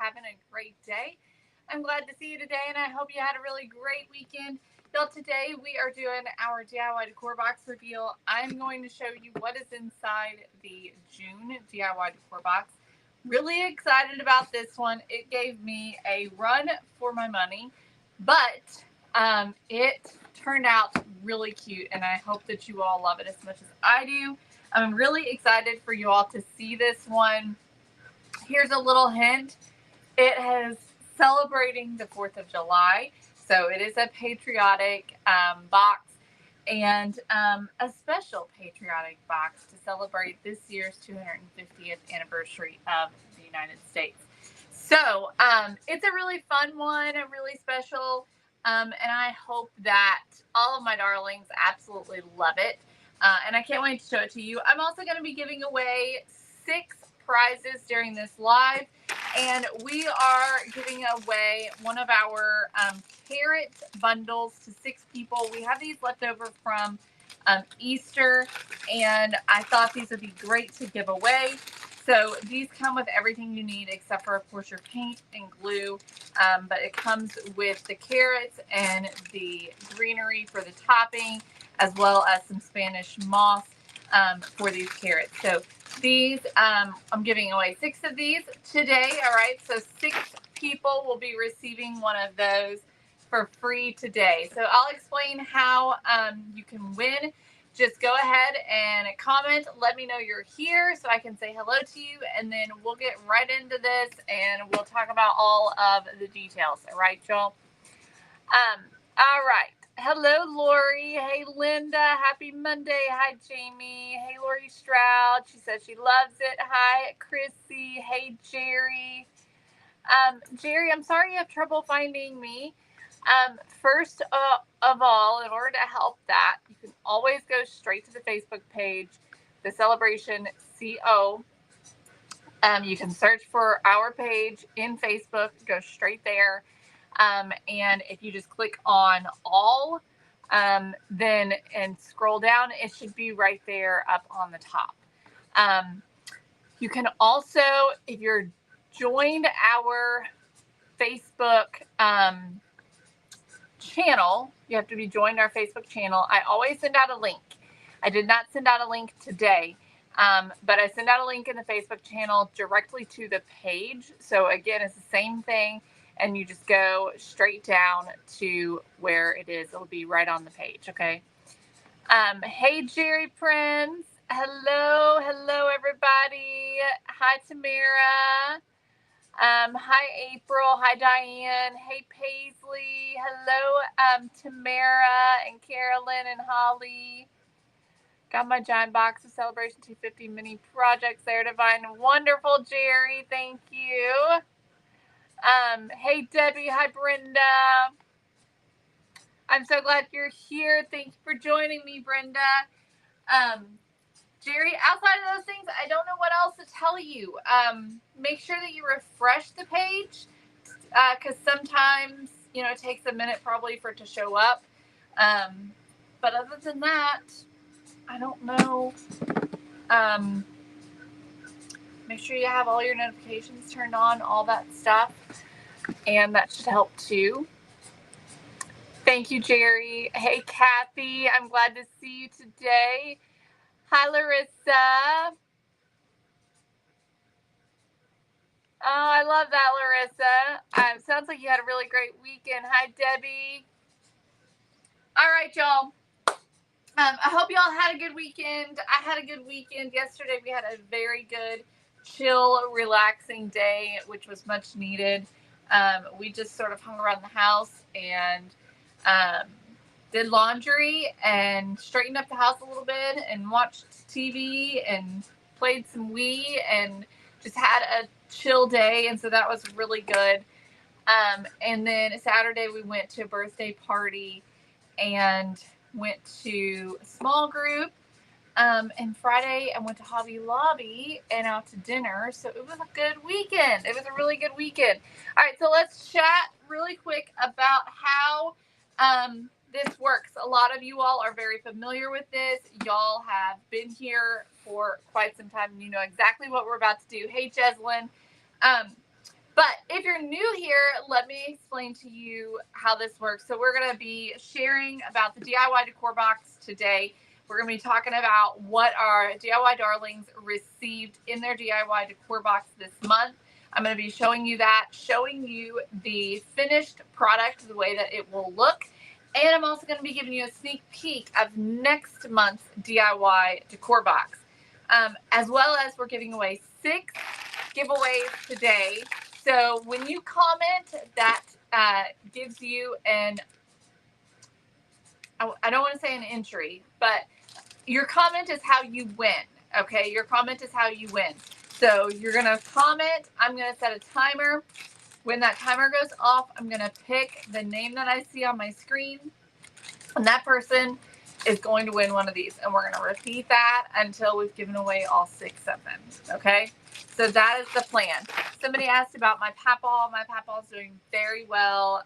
having a great day. I'm glad to see you today, and I hope you had a really great weekend. Y'all, today we are doing our DIY decor box reveal. I'm going to show you what is inside the June DIY decor box. Really excited about this one. It gave me a run for my money, but it turned out really cute, and I hope that you all love it as much as I do. I'm really excited for you all to see this one. Here's a little hint. It is celebrating the 4th of July, so it is a patriotic box, and a special patriotic box to celebrate this year's 250th anniversary of the United States. So it's a really fun one, a really special, and I hope that all of my darlings absolutely love it. And I can't wait to show it to you. I'm also going to be giving away 6 prizes during this live. And we are giving away one of our carrot bundles to 6 people. We have these left over from Easter, and I thought these would be great to give away. So these come with everything you need except for, of course, your paint and glue. But it comes with the carrots and the greenery for the topping, as well as some Spanish moss for these carrots. So these, I'm giving away 6 of these today. All right, so 6 people will be receiving one of those for free today. So I'll explain how you can win. Just go ahead and comment. Let me know you're here so I can say hello to you, and then we'll get right into this and we'll talk about all of the details. All right, y'all? All right. Hello, Lori. Hey, Linda. Happy Monday. Hi, Jamie. Hey, Lori Stroud. She says she loves it. Hi, Chrissy. Hey, Jerry. Jerry, I'm sorry you have trouble finding me. First of all, in order to help that, you can always go straight to the Facebook page, The Celebration CO. You can search for our page in Facebook, go straight there. And if you just click on all, then and scroll down, it should be right there up on the top. You can also, if you're joined our Facebook channel, you have to be joined our Facebook channel. I always send out a link. I did not send out a link today, but I send out a link in the Facebook channel directly to the page. So again, it's the same thing. And you just go straight down to where it is. It'll be right on the page, okay? Hey, Jerry Prince. Hello, everybody. Hi, Tamara. Hi, April. Hi, Diane. Hey, Paisley. Hello, Tamara and Carolyn and Holly. Got my giant box of Celebration 250 mini projects there, Divine. Wonderful, Jerry. Thank you. Hey, Debbie. Hi, Brenda. I'm so glad you're here. Thank you for joining me, Brenda. Jerry, outside of those things, I don't know what else to tell you. Make sure that you refresh the page, because sometimes, it takes a minute probably for it to show up. But other than that, I don't know. Make sure you have all your notifications turned on, all that stuff. And that should help too. Thank you, Jerry. Hey, Kathy. I'm glad to see you today. Hi, Larissa. Oh, I love that, Larissa. Sounds like you had a really great weekend. Hi, Debbie. All right, y'all. I hope y'all had a good weekend. I had a good weekend. Yesterday, we had a very good, chill, relaxing day, which was much needed. We just sort of hung around the house and did laundry and straightened up the house a little bit and watched TV and played some Wii and just had a chill day. And so that was really good. And then Saturday we went to a birthday party and went to a small group. And Friday I went to Hobby Lobby and out to dinner. So it was a good weekend. It was a really good weekend. All right, so let's chat really quick about how this works. A lot of you all are very familiar with this. Y'all have been here for quite some time and you know exactly what we're about to do. Hey, Jeslyn. But if you're new here, let me explain to you how this works. So we're going to be sharing about the DIY Decor Box today. We're going to be talking about what our DIY darlings received in their DIY Decor Box this month. I'm going to be showing you that, showing you the finished product, the way that it will look. And I'm also going to be giving you a sneak peek of next month's DIY Decor Box. As well as we're giving away 6 giveaways today. So when you comment, that gives you an, I don't want to say an entry, but your comment is how you win. Okay, your comment is how you win. So you're going to comment. I'm going to set a timer. When that timer goes off, I'm going to pick the name that I see on my screen. And that person is going to win one of these. And we're going to repeat that until we've given away all 6 of them. Okay? So that is the plan. Somebody asked about my papaw. My papaw is doing very well.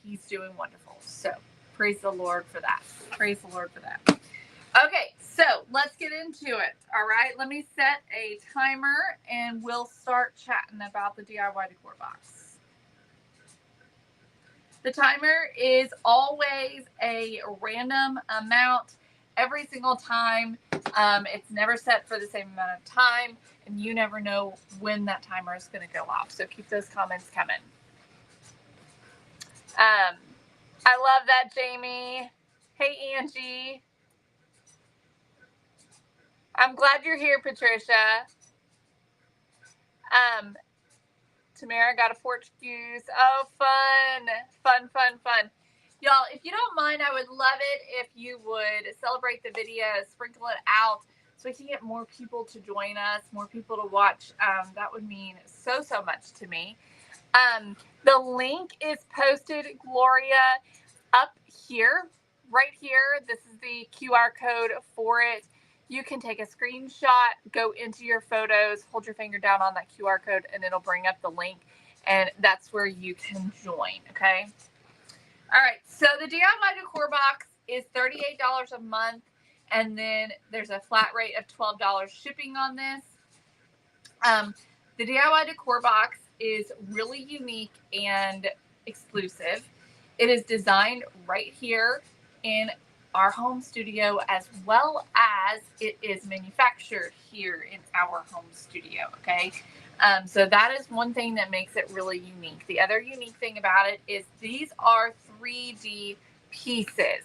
He's doing wonderful. So praise the Lord for that. Praise the Lord for that. Okay, so let's get into it. All right, let me set a timer and we'll start chatting about the DIY Decor Box. The timer is always a random amount every single time. It's never set for the same amount of time, and you never know when that timer is going to go off. So keep those comments coming. I love that, Jamie. Hey, Angie. I'm glad you're here, Patricia. Tamara got a Portuguese. Oh, fun. Fun, fun, fun. Y'all, if you don't mind, I would love it if you would celebrate the video, sprinkle it out so we can get more people to join us, more people to watch. That would mean so, so much to me. The link is posted, Gloria, up here, right here. This is the QR code for it. You can take a screenshot, go into your photos, hold your finger down on that QR code, and it'll bring up the link, and that's where you can join, okay? All right, so the DIY Decor Box is $38 a month, and then there's a flat rate of $12 shipping on this. The DIY Decor Box is really unique and exclusive. It is designed right here in our home studio, as well as it is manufactured here in our home studio, okay? So that is one thing that makes it really unique. The other unique thing about it is these are 3D pieces.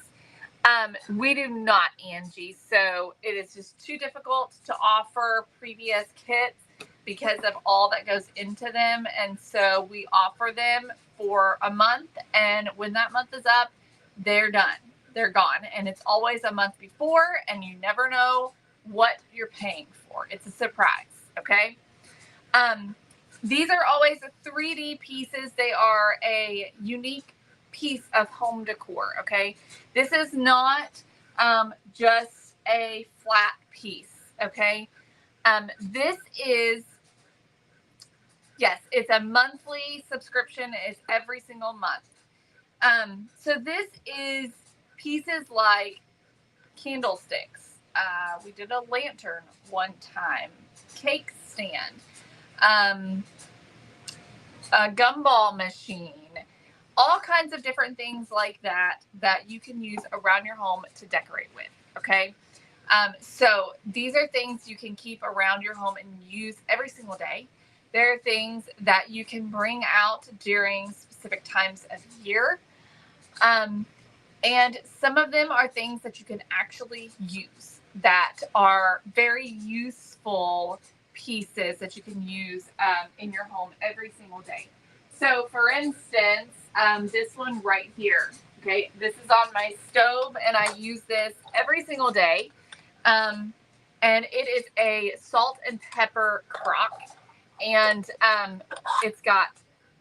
We do not, Angie, so it is just too difficult to offer previous kits because of all that goes into them, and so we offer them for a month, and when that month is up, they're done. They're gone, and it's always a month before, and you never know what you're paying for. It's a surprise, okay? These are always 3D pieces. They are a unique piece of home decor, okay? This is not just a flat piece, okay? This is, yes, it's a monthly subscription. It's every single month. So this is pieces like candlesticks. We did a lantern one time, cake stand, a gumball machine, all kinds of different things like that that you can use around your home to decorate with, okay? So these are things you can keep around your home and use every single day. There are things that you can bring out during specific times of year. And some of them are things that you can actually use that are very useful pieces that you can use in your home every single day. So for instance, this one right here, okay, this is on my stove and I use this every single day. And it is a salt and pepper crock, and it's got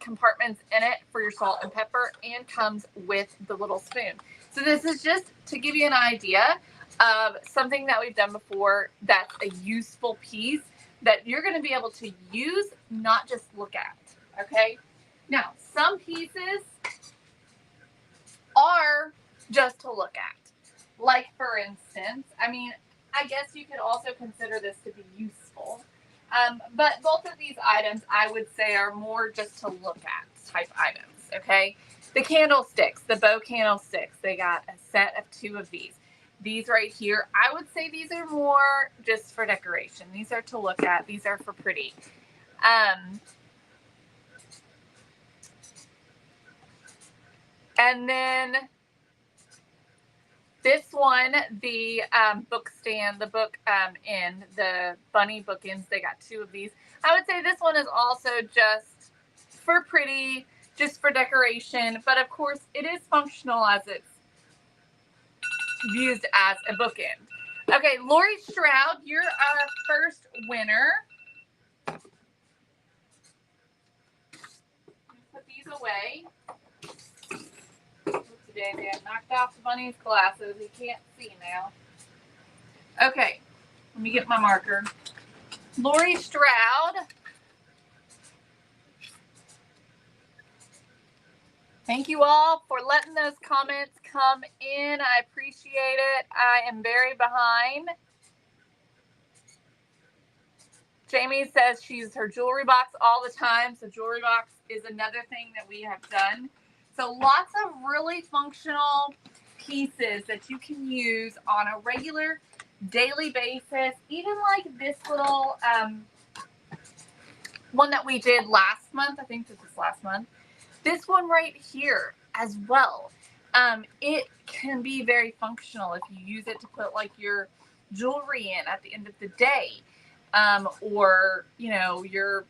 compartments in it for your salt and pepper and comes with the little spoon. So this is just to give you an idea of something that we've done before that's a useful piece that you're going to be able to use, not just look at, okay? Now, some pieces are just to look at. Like, for instance, I mean, I guess you could also consider this to be useful. But both of these items, I would say, are more just to look at type items, okay? The candlesticks, the bow candlesticks, they got a set of 2 of these. These right here, I would say these are more just for decoration. These are to look at. These are for pretty. And then this one, the book stand, the book end, the bunny bookends, they got 2 of these. I would say this one is also just for pretty, just for decoration, but of course it is functional as it's used as a bookend. Okay, Lori Stroud, you're our first winner. Put these away. Today they have knocked off the bunny's glasses. He can't see now. Okay, let me get my marker. Lori Stroud. Thank you all for letting those comments come in. I appreciate it. I am very behind. Jamie says she uses her jewelry box all the time. So jewelry box is another thing that we have done. So lots of really functional pieces that you can use on a regular daily basis. Even like this little one that we did last month. I think this was last month. This one right here as well. It can be very functional if you use it to put like your jewelry in at the end of the day. Or, you know, your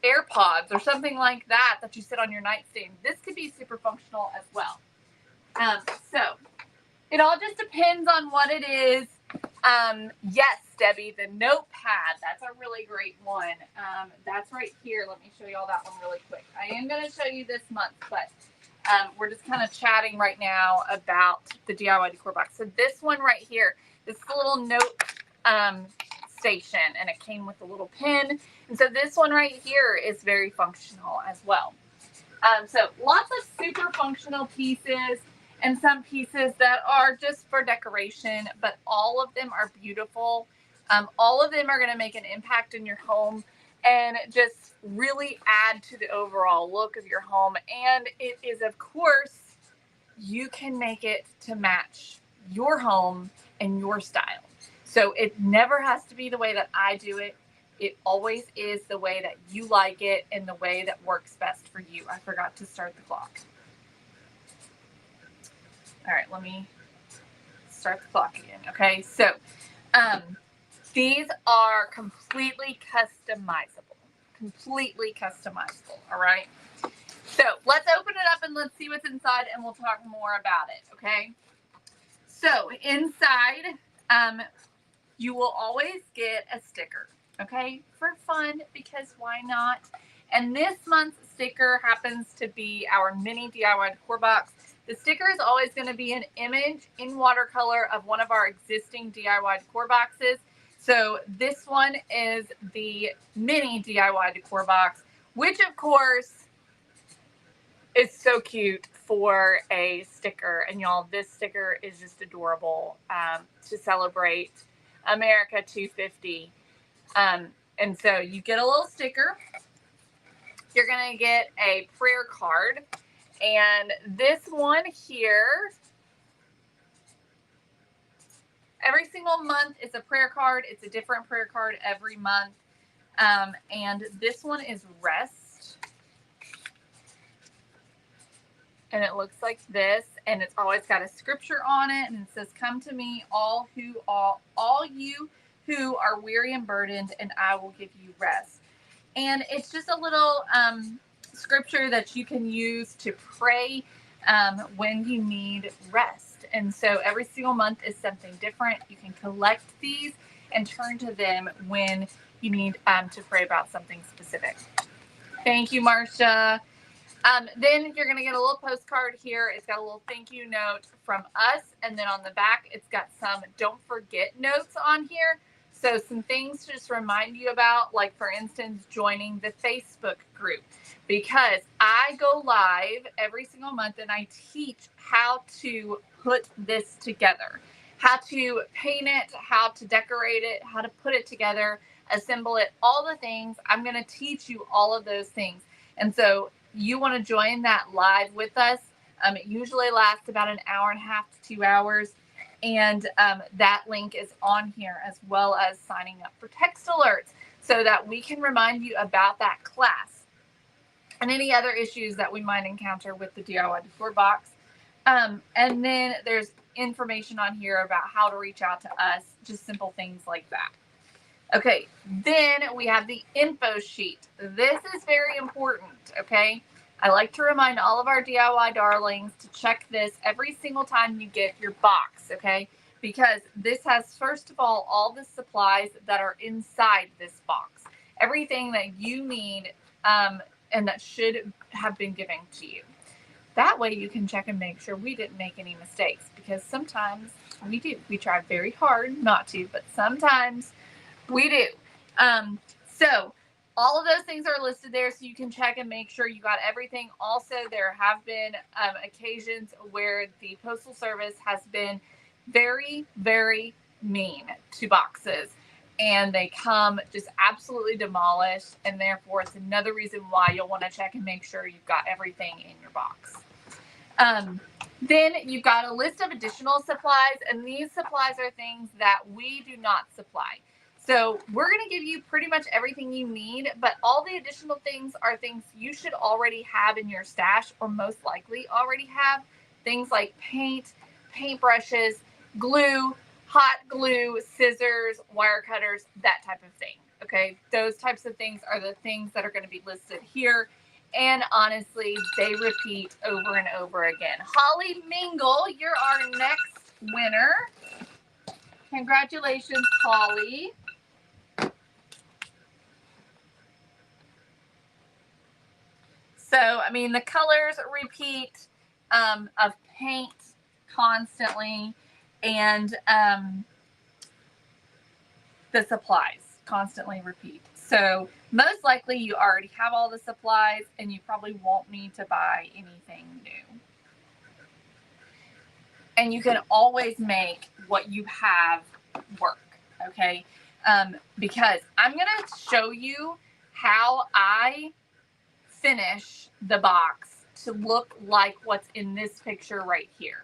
AirPods or something like that you sit on your nightstand. This could be super functional as well. So it all just depends on what it is. Yes, Debbie, the notepad, that's a really great one. That's right here. Let me show you all that one really quick. I am going to show you this month, but we're just kind of chatting right now about the DIY decor box. So this one right here, this little note station, and it came with a little pin. And so this one right here is very functional as well. So lots of super functional pieces and some pieces that are just for decoration, but all of them are beautiful. All of them are going to make an impact in your home and just really add to the overall look of your home. And it is, of course, you can make it to match your home and your style. So it never has to be the way that I do it. It always is the way that you like it and the way that works best for you. I forgot to start the clock. All right, let me start the clock again. Okay, so these are completely customizable. Completely customizable, all right? So let's open it up and let's see what's inside and we'll talk more about it, okay? So inside, you will always get a sticker, okay, for fun, because why not? And this month's sticker happens to be our mini DIY decor box. The sticker is always going to be an image in watercolor of one of our existing DIY decor boxes. So this one is the mini DIY decor box, which of course is so cute for a sticker. And y'all, this sticker is just adorable to celebrate America 250. And so you get a little sticker. You're going to get a prayer card. And this one here, every single month is a prayer card. It's a different prayer card every month. And this one is rest. And it looks like this. And it's always got a scripture on it. And it says, "Come to me, all you who are weary and burdened, and I will give you rest." And it's just a little scripture that you can use to pray when you need rest. And so every single month is something different. You can collect these and turn to them when you need to pray about something specific. Thank you, Marcia. Then you're going to get a little postcard here. It's got a little thank you note from us. And then on the back, it's got some don't forget notes on here. So some things to just remind you about, like, for instance, joining the Facebook group, because I go live every single month and I teach how to put this together, how to paint it, how to decorate it, how to put it together. assemble it, all the things. I'm going to teach you all of those things. And so you want to join that live with us. It usually lasts about an hour and a half to 2 hours. And that link is on here, as well as signing up for text alerts so that we can remind you about that class and any other issues that we might encounter with the DIY Decor Box. And then there's information on here about how to reach out to us, just simple things like that. Okay, then we have the info sheet. This is very important, okay? I like to remind all of our DIY darlings to check this every single time you get your box, okay? Because this has, first of all the supplies that are inside this box. Everything that you need and that should have been given to you. That way you can check and make sure we didn't make any mistakes, because sometimes we do. We try very hard not to, but sometimes we do. So all of those things are listed there, so you can check and make sure you got everything. Also, there have been occasions where the Postal Service has been very, very mean to boxes, and they come just absolutely demolished, and therefore it's another reason why you'll want to check and make sure you've got everything in your box. Then you've got a list of additional supplies, and these supplies are things that we do not supply. So we're going to give you pretty much everything you need, but all the additional things are things you should already have in your stash, or most likely already have. Things like paint, paintbrushes, glue, hot glue, scissors, wire cutters, that type of thing. Okay, those types of things are the things that are going to be listed here. And honestly, they repeat over and over again. Holly Mingle, you're our next winner. Congratulations, Holly. So, I mean, the colors repeat of paint constantly, and the supplies constantly repeat. So most likely you already have all the supplies, and you probably won't need to buy anything new. And you can always make what you have work, okay? Because I'm going to show you how I finish the box to look like what's in this picture right here,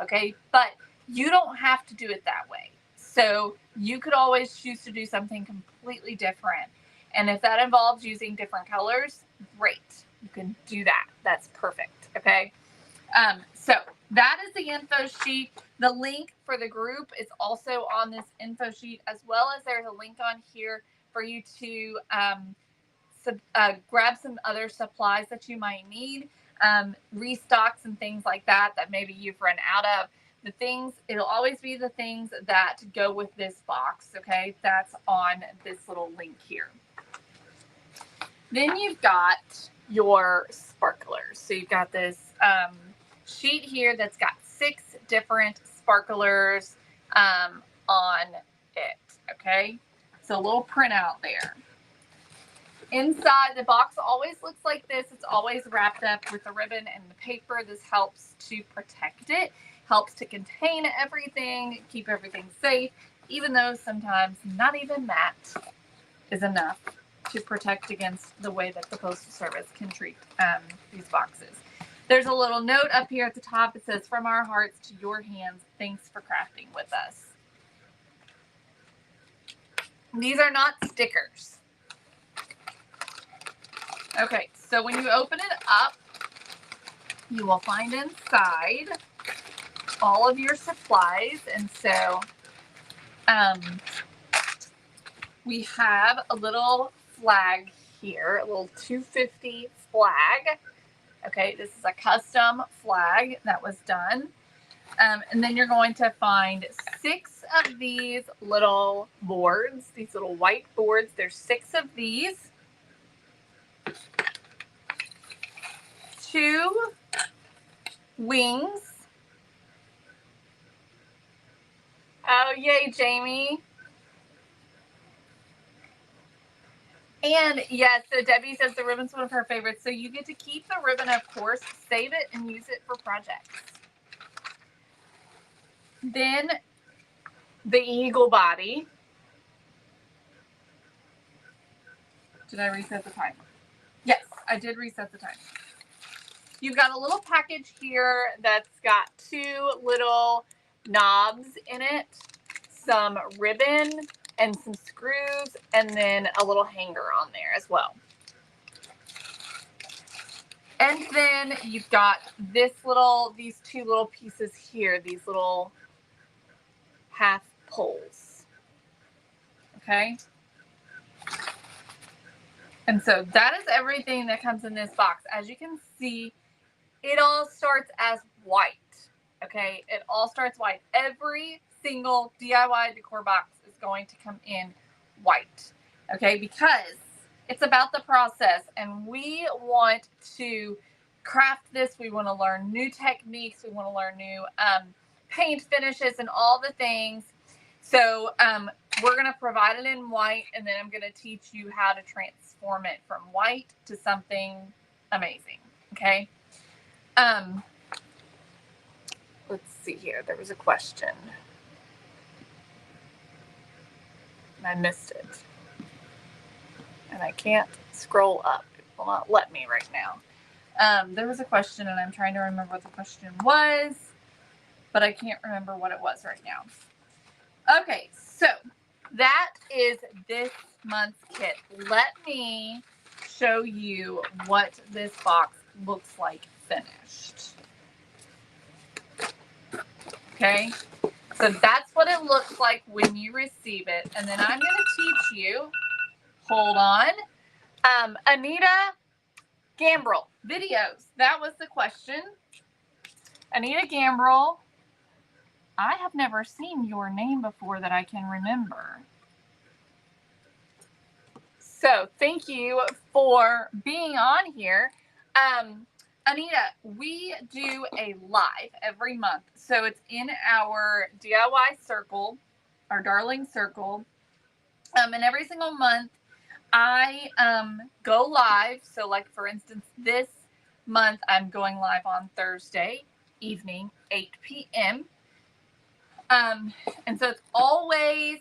okay? But you don't have to do it that way. So you could always choose to do something completely different. And if that involves using different colors, great. You can do that. That's perfect, okay? So that is the info sheet. The link for the group is also on this info sheet, as well as there's a link on here for you to grab some other supplies that you might need, restocks and things like that maybe you've run out of. The things, it'll always be the things that go with this box, okay? That's on this little link here. Then you've got your sparklers. So you've got this sheet here that's got 6 different sparklers on it, okay? So a little printout there. Inside, the box always looks like this. It's always wrapped up with the ribbon and the paper. This helps to protect it, helps to contain everything, keep everything safe, even though sometimes not even that is enough to protect against the way that the Postal Service can treat these boxes. There's a little note up here at the top. It says, "From our hearts to your hands, thanks for crafting with us." These are not stickers. Okay, so when you open it up, you will find inside all of your supplies. And so we have a little flag here, a little 250 flag. Okay, this is a custom flag that was done. And then you're going to find 6 of these little boards, these little white boards. There's 6 of these. 2 wings. Oh, yay, Jamie. And yes, so Debbie says the ribbon's one of her favorites. So you get to keep the ribbon, of course, save it, and use it for projects. Then the eagle body. Did I reset the timer? Yes, I did reset the timer. You've got a little package here that's got 2 little knobs in it, some ribbon and some screws, and then a little hanger on there as well. And then you've got these 2 little pieces here, these little half poles. Okay? And so that is everything that comes in this box. As you can see, it all starts as white. Okay? It all starts white. Every single DIY decor box is going to come in white. Okay? Because it's about the process, and we want to craft this. We want to learn new techniques. We want to learn new paint finishes and all the things. So we're going to provide it in white, and then I'm going to teach you how to transform it from white to something amazing. Okay. Let's see here. There was a question, and I missed it. And I can't scroll up. It will not let me right now. There was a question, and I'm trying to remember what the question was, but I can't remember what it was right now. Okay, so that is this month's kit. Let me show you what this box looks like finished. Okay, so that's what it looks like when you receive it. And then I'm going to teach you. Hold on. Anita Gambrel, videos. That was the question. Anita Gambrel. I have never seen your name before that I can remember. So thank you for being on here. Anita, we do a live every month. So it's in our DIY circle, our darling circle. And every single month, I go live. So like, for instance, this month I'm going live on Thursday evening, 8 p.m. And so it's always,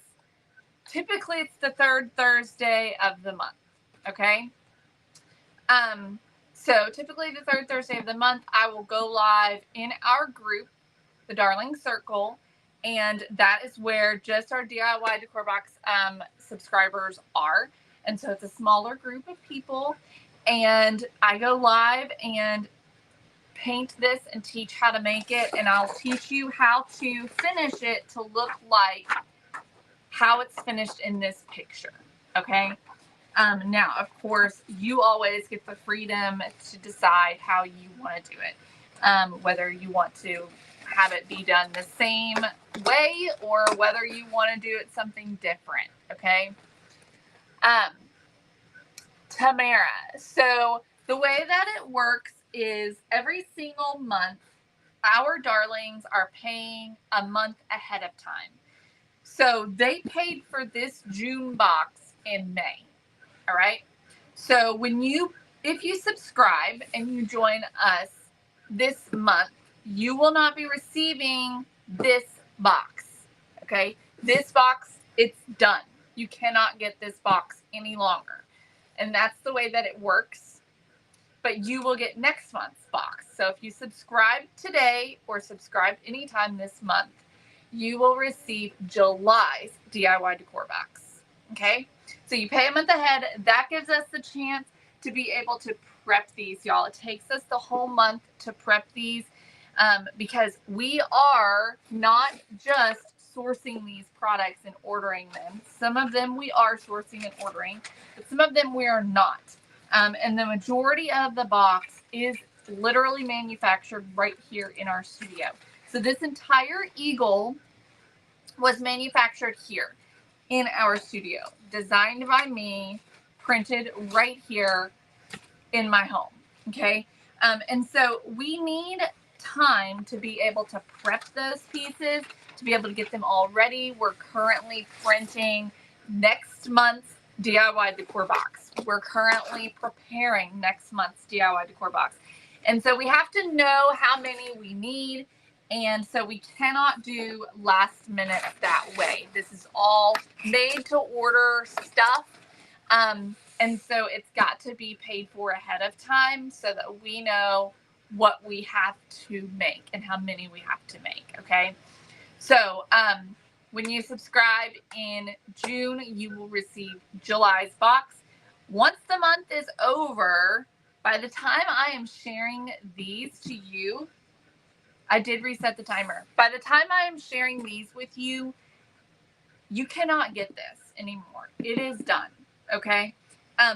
typically it's the 3rd Thursday of the month. Okay. So typically the 3rd Thursday of the month, I will go live in our group, the Darling Circle. And that is where just our DIY Decor Box subscribers are. And so it's a smaller group of people, and I go live and paint this and teach how to make it, and I'll teach you how to finish it to look like how it's finished in this picture. Okay. Now, of course, you always get the freedom to decide how you want to do it, whether you want to have it be done the same way or whether you want to do it something different. Okay. Tamara. So the way that it works is every single month, our darlings are paying a month ahead of time. So they paid for this June box in May. All right. So if you subscribe and you join us this month, you will not be receiving this box. Okay. This box, it's done. You cannot get this box any longer. And that's the way that it works. But you will get next month's box. So if you subscribe today or subscribe anytime this month, you will receive July's DIY Decor Box. Okay? So you pay a month ahead. That gives us the chance to be able to prep these, y'all. It takes us the whole month to prep these because we are not just sourcing these products and ordering them. Some of them we are sourcing and ordering, but some of them we are not. And the majority of the box is literally manufactured right here in our studio. So this entire eagle was manufactured here in our studio, designed by me, printed right here in my home. Okay. And so we need time to be able to prep those pieces, to be able to get them all ready. We're currently printing next month's DIY Decor Box. We're currently preparing next month's DIY Decor Box. And so we have to know how many we need. And so we cannot do last minute that way. This is all made to order stuff. And And so it's got to be paid for ahead of time so that we know what we have to make and how many we have to make. Okay. So when you subscribe in June, you will receive July's box. Once the month is over, by the time I am sharing these to you, I did reset the timer. By the time I am sharing these with you, you cannot get this anymore. It is done. Okay.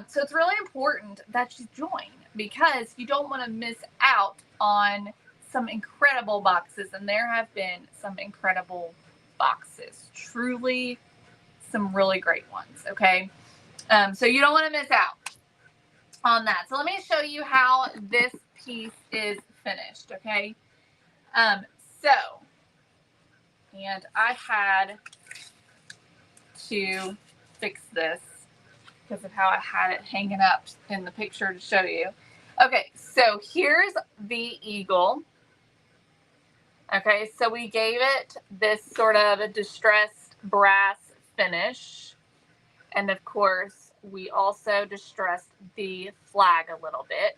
So it's really important that you join because you don't want to miss out on some incredible boxes. And there have been some incredible boxes, truly some really great ones. Okay. So you don't want to miss out on that. So let me show you how this piece is finished. Okay. So, and I had to fix this because of how I had it hanging up in the picture to show you. Okay, so here's the eagle. Okay, so we gave it this sort of a distressed brass finish. And of course, we also distressed the flag a little bit.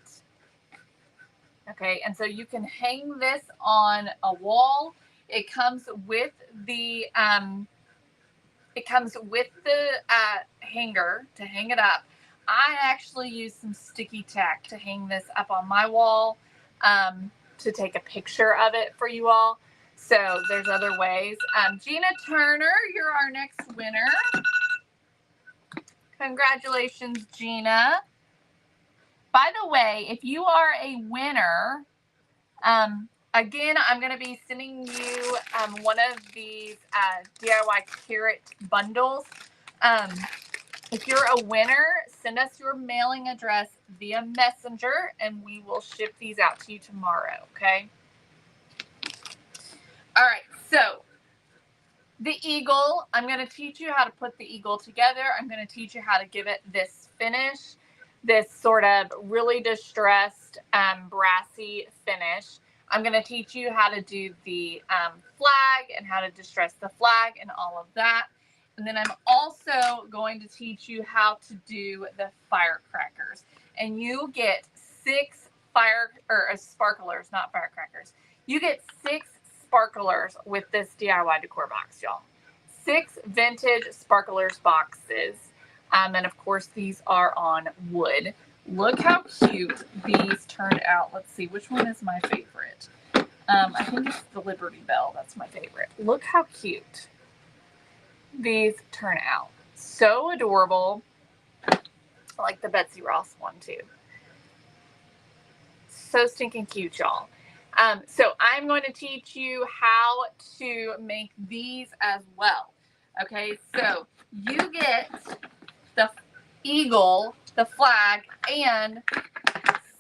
Okay, and so you can hang this on a wall. It comes with the hanger to hang it up. I actually used some sticky tack to hang this up on my wall to take a picture of it for you all. So there's other ways. Gina Turner, you're our next winner. Congratulations, Gina. By the way, if you are a winner, again, I'm going to be sending you one of these DIY carrot bundles. If you're a winner, send us your mailing address via Messenger, and we will ship these out to you tomorrow, okay? All right, so the eagle, I'm going to teach you how to put the eagle together. I'm going to teach you how to give it this finish, this sort of really distressed brassy finish. I'm going to teach you how to do the flag and how to distress the flag and all of that. And then I'm also going to teach you how to do the firecrackers. And you get 6 sparklers, not firecrackers. You get 6 sparklers with this DIY decor box, y'all. 6 vintage sparklers boxes. And of course, these are on wood. Look how cute these turned out. Let's see, which one is my favorite? I think it's the Liberty Bell. That's my favorite. Look how cute these turn out. So adorable. I like the Betsy Ross one too. So stinking cute, y'all. So I'm going to teach you how to make these as well. Okay, so you get the eagle, the flag, and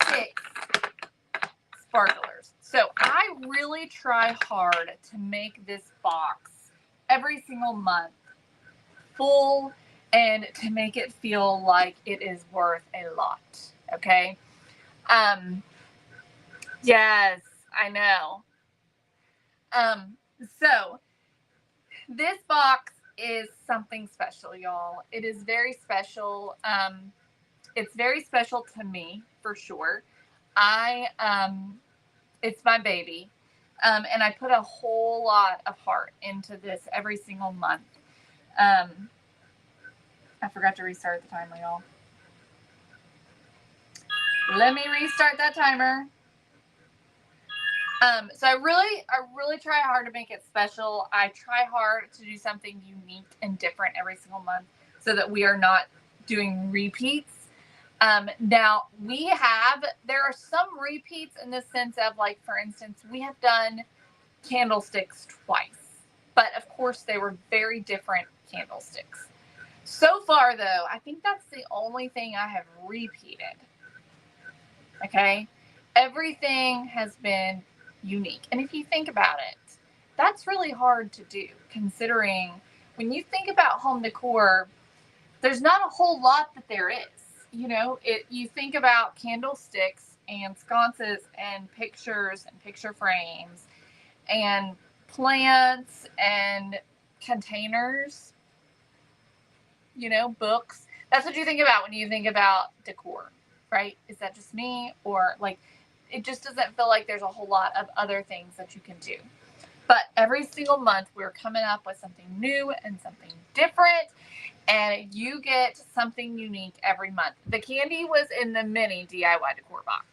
6 sparklers. So I really try hard to make this box every single month full and to make it feel like it is worth a lot. Okay. Yes, I know. So this box is something special, y'all. It is very special. It's very special to me for sure. It's my baby. And I put a whole lot of heart into this every single month. I forgot to restart the timer, y'all. Let me restart that timer. So I really try hard to make it special. I try hard to do something unique and different every single month so that we are not doing repeats. Now there are some repeats in the sense of, like, for instance, we have done candlesticks twice, but of course they were very different candlesticks. So far though, I think that's the only thing I have repeated. Okay. Everything has been unique. And if you think about it, that's really hard to do, considering when you think about home decor, there's not a whole lot that there is. You think about candlesticks and sconces and pictures and picture frames and plants and containers, books. That's what you think about when you think about decor, right? Is that just me? Or like, it just doesn't feel like there's a whole lot of other things that you can do. But every single month, we're coming up with something new and something different. And you get something unique every month. The candy was in the mini DIY decor box.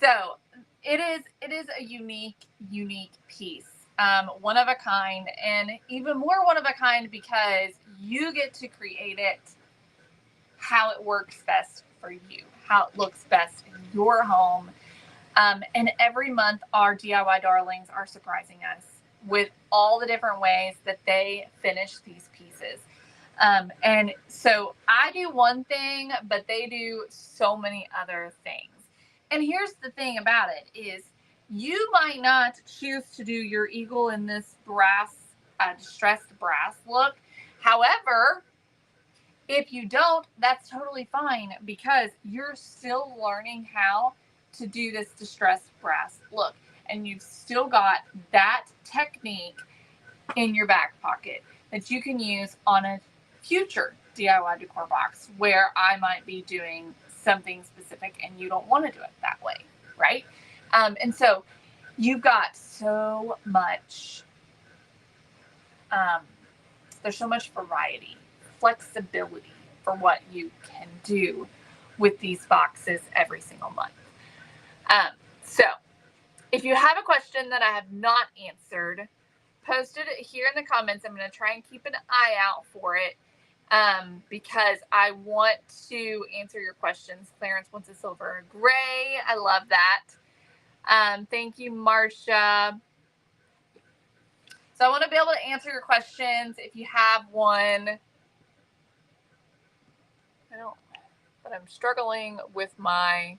So it is a unique piece. One of a kind, and even more one of a kind because you get to create it how it works best for you, how it looks best in your home. And every month, our DIY darlings are surprising us with all the different ways that they finish these pieces. And so I do one thing, but they do so many other things. And here's the thing about it is you might not choose to do your eagle in this brass, distressed brass look. However, if you don't, that's totally fine because you're still learning how to do this distressed brass look. And you've still got that technique in your back pocket that you can use on a future DIY decor box where I might be doing something specific and you don't want to do it that way, right? And so you've got so much, there's so much variety, flexibility for what you can do with these boxes every single month. So if you have a question that I have not answered, post it here in the comments. I'm going to try and keep an eye out for it because I want to answer your questions. Clarence wants a silver and gray. I love that. Thank you, Marcia. So I want to be able to answer your questions if you have one. But I'm struggling with I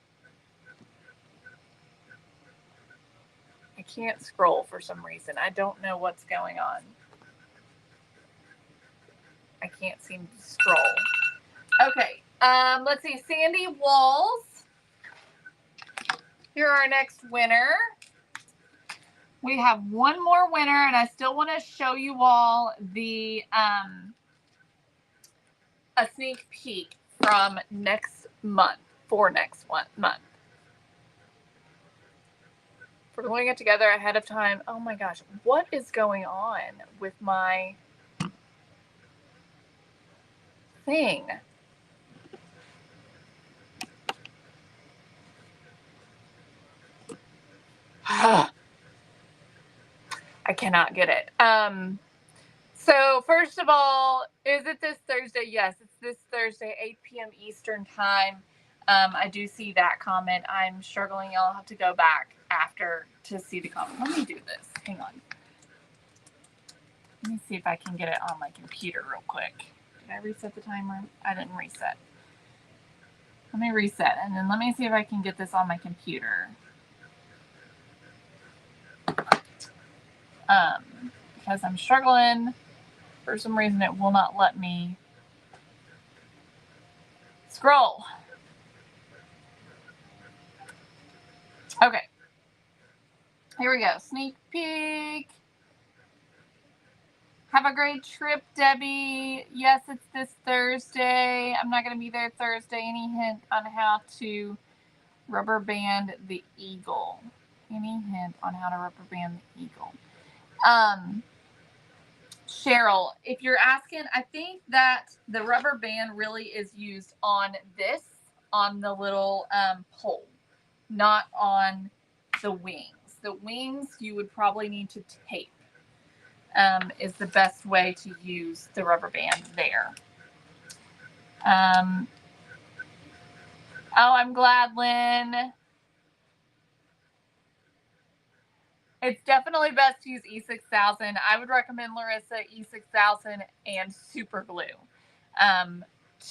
can't scroll for some reason. I don't know what's going on. I can't seem to scroll. Okay, let's see. Sandy Walls. You're our next winner. We have one more winner, and I still want to show you all the a sneak peek from next month for next month. If we're doing it together ahead of time. Oh my gosh, what is going on with my thing? I cannot get it. So first of all, is it this Thursday? Yes, it's this Thursday, 8 p.m. Eastern time. I do see that comment. I'm struggling. I'll have to go back after to see the comment. Let me do this. Hang on. Let me see if I can get it on my computer real quick. Did I reset the timer? I didn't reset. Let me reset, and then let me see if I can get this on my computer. Because I'm struggling. For some reason, it will not let me scroll. Okay. Here we go. Sneak peek. Have a great trip, Debbie. Yes, it's this Thursday. I'm not going to be there Thursday. Any hint on how to rubber band the eagle? Any hint on how to rubber band the eagle? Cheryl, if you're asking, I think that the rubber band really is used on the little pole, not on the wings. The wings you would probably need to tape. Is the best way to use the rubber band there. Oh, I'm glad, Lynn. It's definitely best to use E6000. I would recommend, Larissa, E6000 and super glue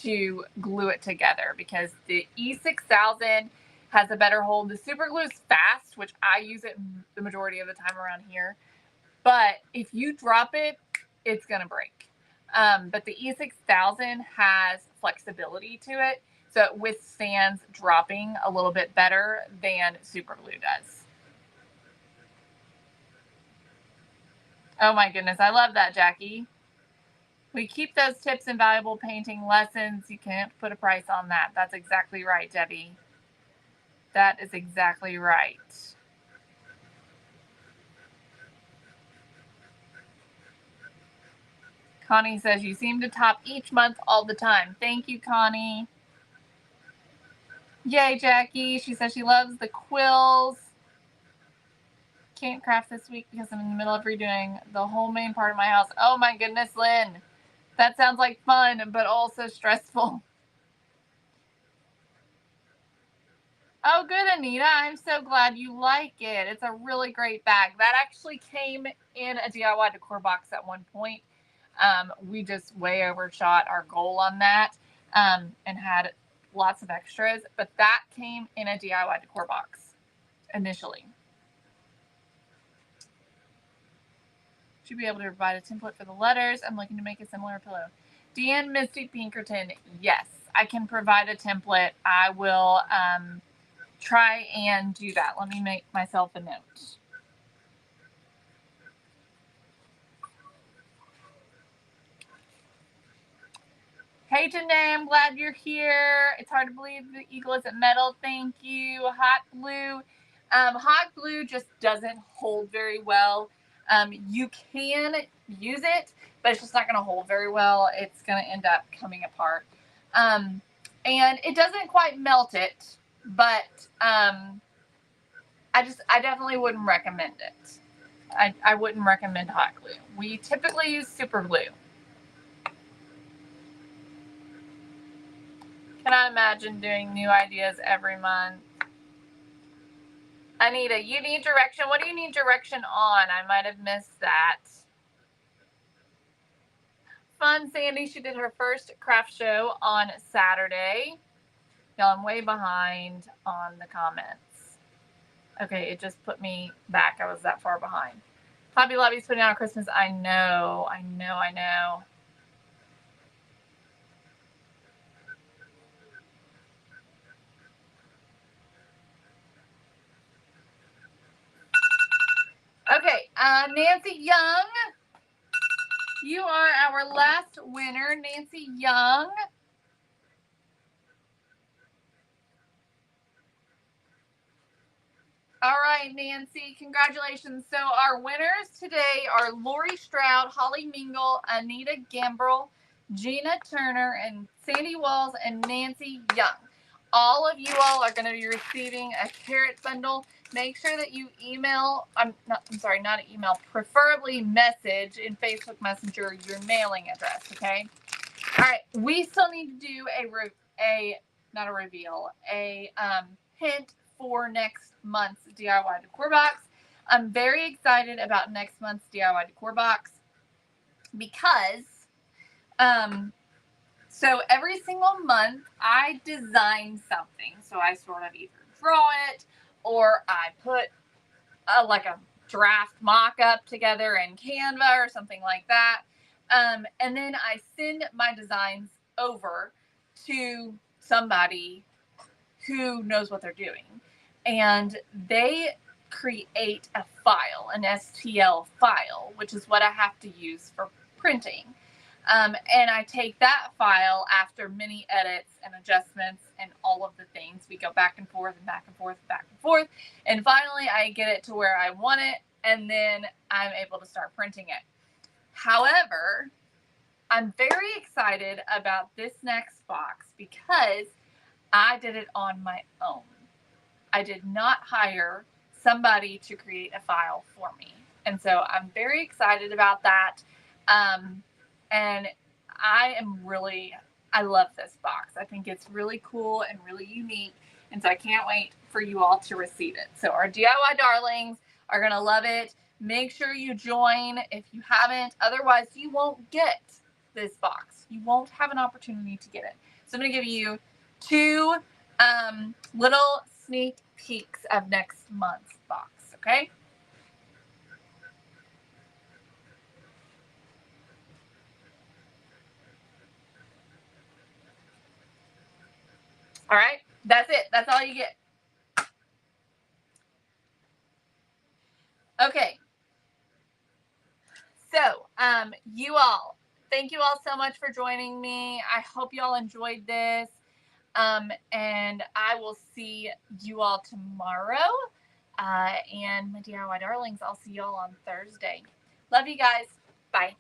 to glue it together because the E6000 has a better hold. The super glue is fast, which I use it the majority of the time around here. But if you drop it, it's going to break. But the E6000 has flexibility to it, so it withstands dropping a little bit better than super glue does. Oh my goodness, I love that, Jackie. We keep those tips and valuable painting lessons. You can't put a price on that. That's exactly right, Debbie. That is exactly right. Connie says, you seem to top each month all the time. Thank you, Connie. Yay, Jackie. She says she loves the quills. Can't craft this week because I'm in the middle of redoing the whole main part of my house. Oh my goodness, Lynn. That sounds like fun, but also stressful. Oh, good, Anita. I'm so glad you like it. It's a really great bag. That actually came in a DIY decor box at one point. We just way overshot our goal on that and had lots of extras, but that came in a DIY decor box initially. Should be able to provide a template for the letters. I'm looking to make a similar pillow. Deanne Misty Pinkerton, yes, I can provide a template. I will try and do that. Let me make myself a note. Hey, Janae, I'm glad you're here. It's hard to believe the eagle isn't metal. Thank you. Hot glue. Hot glue just doesn't hold very well. You can use it, but it's just not going to hold very well. It's going to end up coming apart. And it doesn't quite melt it, but I definitely wouldn't recommend it. I wouldn't recommend hot glue. We typically use super glue. Cannot imagine doing new ideas every month. Anita, you need direction. What do you need direction on? I might have missed that. Fun, Sandy. She did her first craft show on Saturday. Y'all, I'm way behind on the comments. Okay, it just put me back. I was that far behind. Hobby Lobby's putting out Christmas. I know. Okay, Nancy Young, you are our last winner. Nancy Young. All right, Nancy, congratulations. So our winners today are Lori Stroud, Holly Mingle, Anita Gambrel, Gina Turner, and Sandy Walls, and Nancy Young. All of you all are going to be receiving a carrot bundle. Make sure that you email, not email, preferably message in Facebook Messenger your mailing address, okay? All right, we still need to do a hint for next month's DIY decor box. I'm very excited about next month's DIY decor box because so every single month I design something. So I sort of either draw it or I put like a draft mock-up together in Canva or something like that. And then I send my designs over to somebody who knows what they're doing. And they create a file, an STL file, which is what I have to use for printing. And I take that file after many edits and adjustments and all of the things. We go back and forth and back and forth and back and forth. And finally, I get it to where I want it. And then I'm able to start printing it. However, I'm very excited about this next box because I did it on my own. I did not hire somebody to create a file for me. And so I'm very excited about that. And I love this box. I think it's really cool and really unique. And so I can't wait for you all to receive it. So our DIY darlings are going to love it. Make sure you join if you haven't. Otherwise, you won't get this box. You won't have an opportunity to get it. So I'm going to give you 2 little sneak peeks of next month's box, okay? All right, that's it. That's all you get. Okay. You all, thank you all so much for joining me. I hope you all enjoyed this. And I will see you all tomorrow. And my DIY darlings, I'll see you all on Thursday. Love you guys. Bye.